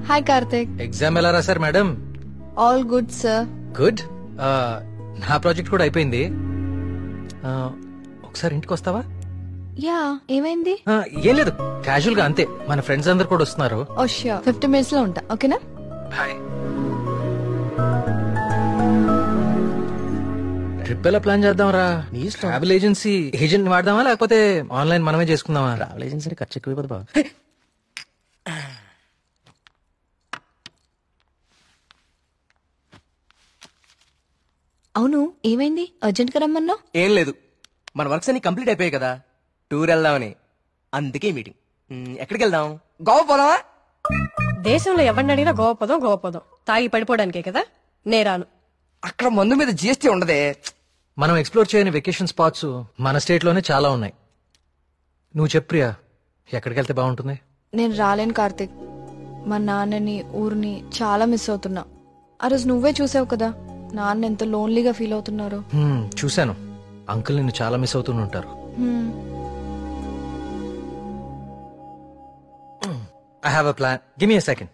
Hi Karthik. Exam ఎలా రాశారు madam? All good sir. Good. నా ప్రాజెక్ట్ కూడా అయిపోయింది. ఒకసారి ఇంటికి వస్తావా? యా, ఏమైంది? ఏం లేదు, క్యాజువల్ గా అంతే. మన ఫ్రెండ్స్ అందరు కూడా వస్తున్నారు. ఓ ష్యూర్, 50 minutes లో ఉంటా. ఓకేనా? బాయ్. ట్రిప్ ఎలా ప్లాన్ చేద్దాం రా? ట్రావెల్ ఏజెన్సీ ఏజెంట్ వాడదామా లేకపోతే ఆన్లైన్ మనమే చేసుకుందామా? ట్రావెల్ ఏజెన్సీ ఖర్చు ఎక్కువ బాబు. అవును, ఏమైంది? అర్జెంట్ గా రమ్మన్నా? ఏం లేదు, మన వర్క్స్ అన్ని కంప్లీట్ అయిపోయాయి కదా, టూర్ వెళ్దామని. అందుకే మీటింగ్. ఎక్కడికి వెళ్దాం? గోవా పోదామా? దేశంలో ఎవరిని అడిగినా గోవా పోదాం. తాగి పడిపోవడానికే కదా. నేరాను. అక్కడ మందు మీద జిఎస్టీ ఉండదే. మనం ఎక్స్ప్లోర్ చేయని వెకేషన్ స్పాట్స్ మన స్టేట్ లోనే చాలా ఉన్నాయి. నువ్వు చెప్పు ప్రియా, ఎక్కడికి వెళ్తే బాగుంటుంది? నేను రాలేను కార్తిక్. మా నాన్నని ఊరిని చాలా మిస్ అవుతున్నా. ఆ రోజు నువ్వే చూసావు కదా నాన్న ఎంత లోన్లీగా ఫీల్ అవుతున్నారు. చూశాను. అంకుల్ నిన్ను చాలా మిస్ అవుతూనే ఉంటారు. I have a plan. Give me a second.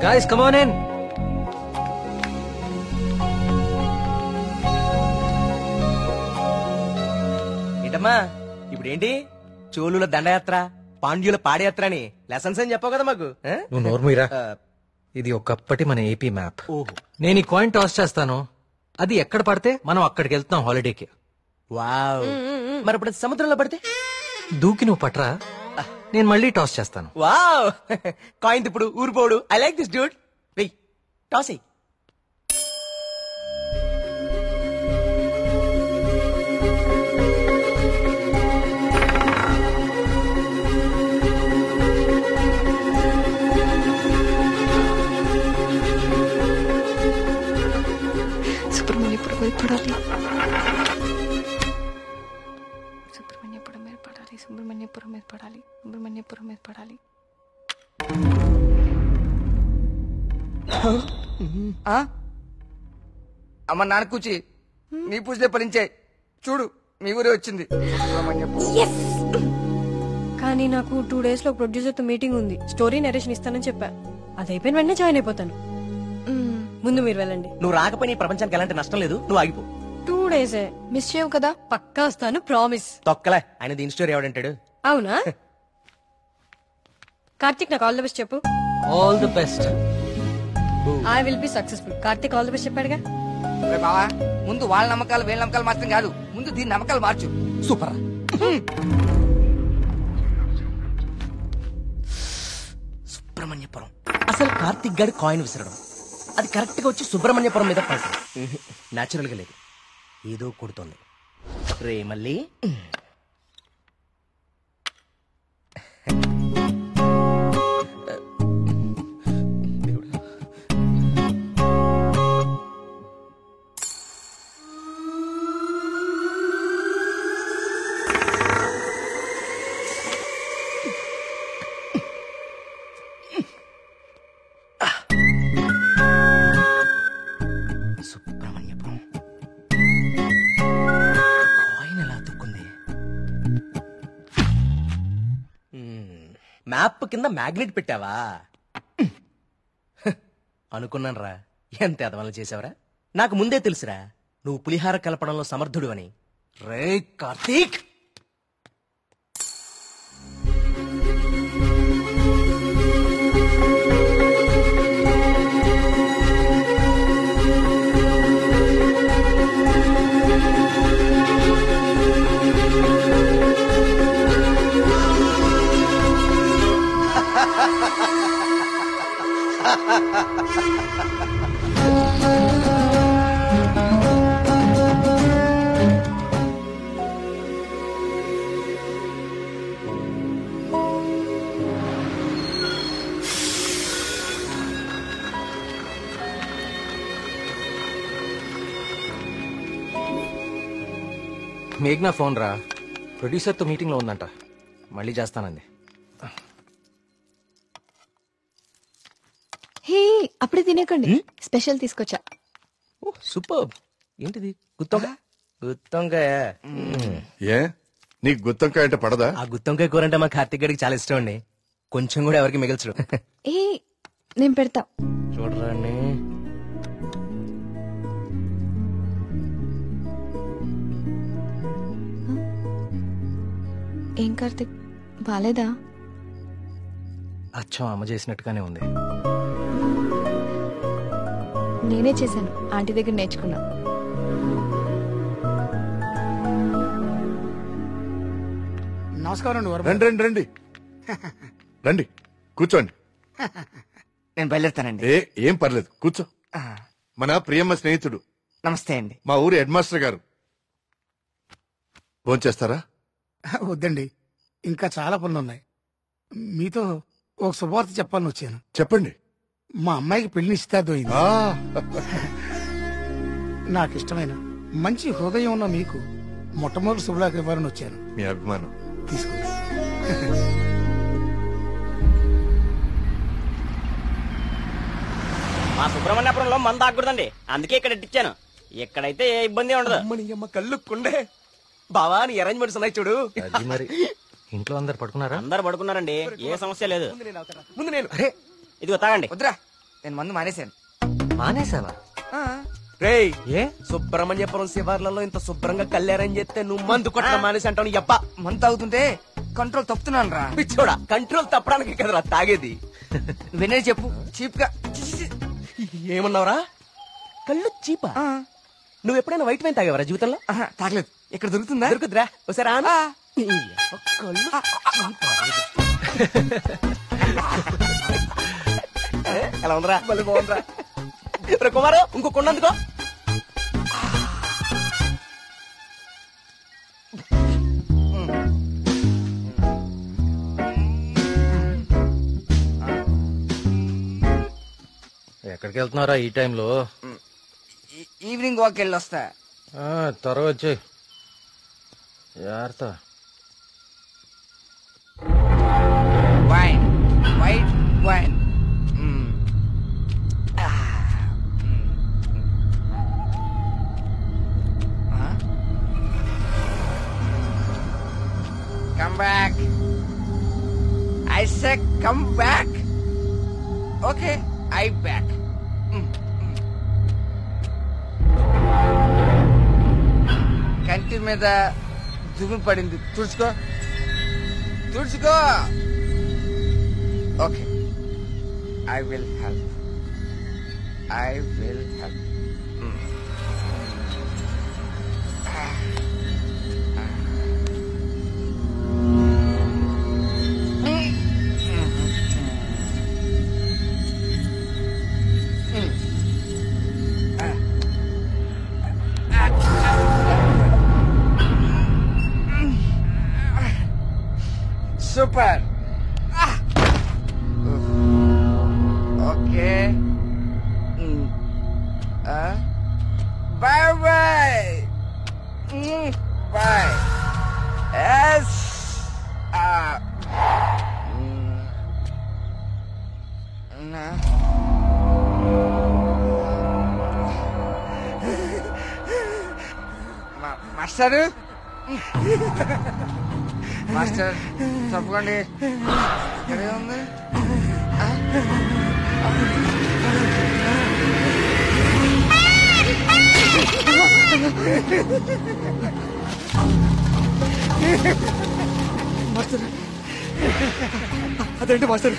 Guys, come on in. ఏంటమ్మా ఇప్పుడేంటి? చోళుల దండయాత్ర, పాండ్యుల పాదయాత్ర అని లెసన్స్ అని చెప్పావు కదా మాకు. నువ్వు నోర్మీరా. ఇది ఒకప్పటి మన ఏపీ మ్యాప్. ఓహో. నేను ఈ కాయిన్ టాస్ చేస్తాను, అది ఎక్కడ పడితే మనం అక్కడికి వెళ్తాం హాలిడేకి. వావ్. మరి ఇప్పుడు సముద్రంలో పడితే? దూకి నువ్వు పట్రా, నేను మళ్ళీ టాస్ చేస్తాను. వావ్. కాయిన్ ఇప్పుడు ఊరిపోడు. I like this dude. వెయ్, టాస్ ఎయ్. సుబ్రహ్మణ్యపురం మీద పడాలి. అమ్మ నాన్న కూచి నీ పూజలే ఫలించే. చూడు మీ ఊరే వచ్చింది. కానీ నాకు 2 days లో ప్రొడ్యూసర్ తో మీటింగ్ ఉంది. స్టోరీ నరేషన్ ఇస్తానని చెప్పా. అది అయిపోయిన వెంటనే జాయిన్ అయిపోతాను. ముందు మీరు వెళ్ళండి. నువ్వు రాకపోయినా ఈ ప్రపంచానికి ఎలాంటి నష్టం లేదు. నువ్వు ఆగిపో. 2 days మిస్ చేయవు కదా? పక్కా వస్తాను, ప్రామిస్. తొక్కలే, ఆయన దీని స్టోరీ ఎవడంటాడు? అవునా? కార్తిక్, నాకు ఆల్ ది బెస్ట్ చెప్పు. All the best. I will be successful. Karthik all the best చెప్పాడుగా. బావా, ముందు వాళ్ళ నమ్మకాలు వీళ్ళ నమ్మకాలు మాత్రం కాదు, ముందు దీని నమ్మకాలు మార్చు. సూపర్. సుబ్రహ్మణ్యపురం. అసలు కార్తిక్ గారి కాయిన్ విసరడం, అది కరెక్ట్ గా వచ్చి సుబ్రహ్మణ్యపురం మీద పడతాం. నాచురల్ గా లేదు, ఏదో కొడుతోంది. రే మళ్ళీ సుబ్రహ్మణ్యపురం. కాయిన్ ఎలా తుక్కుంది? మ్యాప్ కింద మ్యాగ్నెట్ పెట్టావా? అనుకున్నాను రా, ఎంత ఎదవలు చేసావరా. నాకు ముందే తెలుసురా నువ్వు పులిహార కలపడంలో సమర్థుడు అని. రే కార్తీక్, మేఘ్నా ఫోన్ రా, ప్రొడ్యూసర్ తో మీటింగ్ లో ఉందంట, మళ్ళీ చేస్తానంది. హే, అప్పుడే తినేకండి, స్పెషల్ తీసుకొచ్చా. సూపర్. ఏంటిది గుత్తొంకాయ? గుత్తొంకాయ. ఏ నీకు గుత్తొంకాయ అంటే పడదా? ఆ గుత్తొంకాయ కూర అంటే మా కార్తిక్ గడికి చాలా ఇష్టం అండి. కొంచెం కూడా ఎవరికి మిగల్చడు. ఏ నేను పెడతా. చూడరాండి. ఏం కార్తిక్ బాలేదా? అచ్చం అమ్మ చేసినట్టుగానే ఉంది. నేనే చేశాను, ఆంటీ దగ్గర నేర్చుకున్నా. నమస్కారం అండి. రండి రండి రండి రండి కూర్చోండి. నేను బయలుదేరుతానండి. ఏం పర్లేదు కూర్చో. మన ప్రియమ్మ స్నేహితుడు, నమస్తే అండి. మా ఊరి హెడ్ మాస్టర్ గారు. భోంచేస్తారా? వద్దండి, ఇంకా చాలా పనులు ఉన్నాయి. మీతో ఒక శుభవార్త చెప్పాలని వచ్చాను. చెప్పండి. మా అమ్మాయికి పెళ్లి నిశ్చితార్థమైంది. ఆ, నాకు ఇష్టమైన మంచి హృదయం ఉన్న మీకు మొట్టమొదటి శుభలాక ఇవ్వాలని వచ్చాను. మీ అభిమానం. తీసుకో. మా సుబ్రహ్మణ్యపురంలో మంద ఆగకూడదండి, అందుకే ఇక్కడ ఇచ్చాను. ఇక్కడైతే ఏ ఇబ్బంది ఉండదు. అమ్మ కళ్ళు కుండే. బావా నీ అరేంజ్మెంట్స్ ఉన్నాయి చూడు. అది మరి ఇంట్లో అందరు పడుకున్నారా? అందరు పడుకున్నారండి, ఏ సమస్య లేదు. ముందు నేను. ఇదిగో తాగండి. వద్దురా, నేను మందు మానేశాను. మానేసావా? రేయ్ ఏ సుబ్రహ్మణ్యపురం శివార్లలో ఇంత శుభ్రంగా కళ్ళు అరేంజ్ చేస్తే నువ్వు మందు కొట్టడం మానేసి అంటావు. యప్ప మందు తాగుతుంటే కంట్రోల్ తప్పుతున్నాను రా. పిచ్చోడా, కంట్రోల్ తప్పడానికి కదరా తాగేది. వినే చెప్పు చీప్ గా. ఏమన్నావురా? కళ్ళు చీపా? నువ్వు ఎప్పుడైనా వైట్ వైన్ తాగేవరా జీవితంలో? తాగలేదు. ఇక్కడ దొరుకుతుందా? దొరుకుతురా ఒకసారి ఆను. ఎలా ఉందిరా? మళ్ళీ బాగుందిరా. రే కుమారు, ఇంకో కొండందుకో. ఎక్కడికి వెళ్తున్నారా ఈ టైంలో? ఈవినింగ్ వాక్ వెళ్ళి వస్తా. త్వరగా వచ్చి జాగ్రత్త. Wine, white wine. Come back. I said come back. Okay, I back. కంటి మీద దుమ్ము పడింది, తుడుచుకో తుడుచుకో. Okay, I will help. I will help. Super. Okay. Bye bye. Bye. Yes. Master, master తప్పకండి. ఇక్కడే ఉంది. మాస్టర్, అదేంటి మాస్టర్?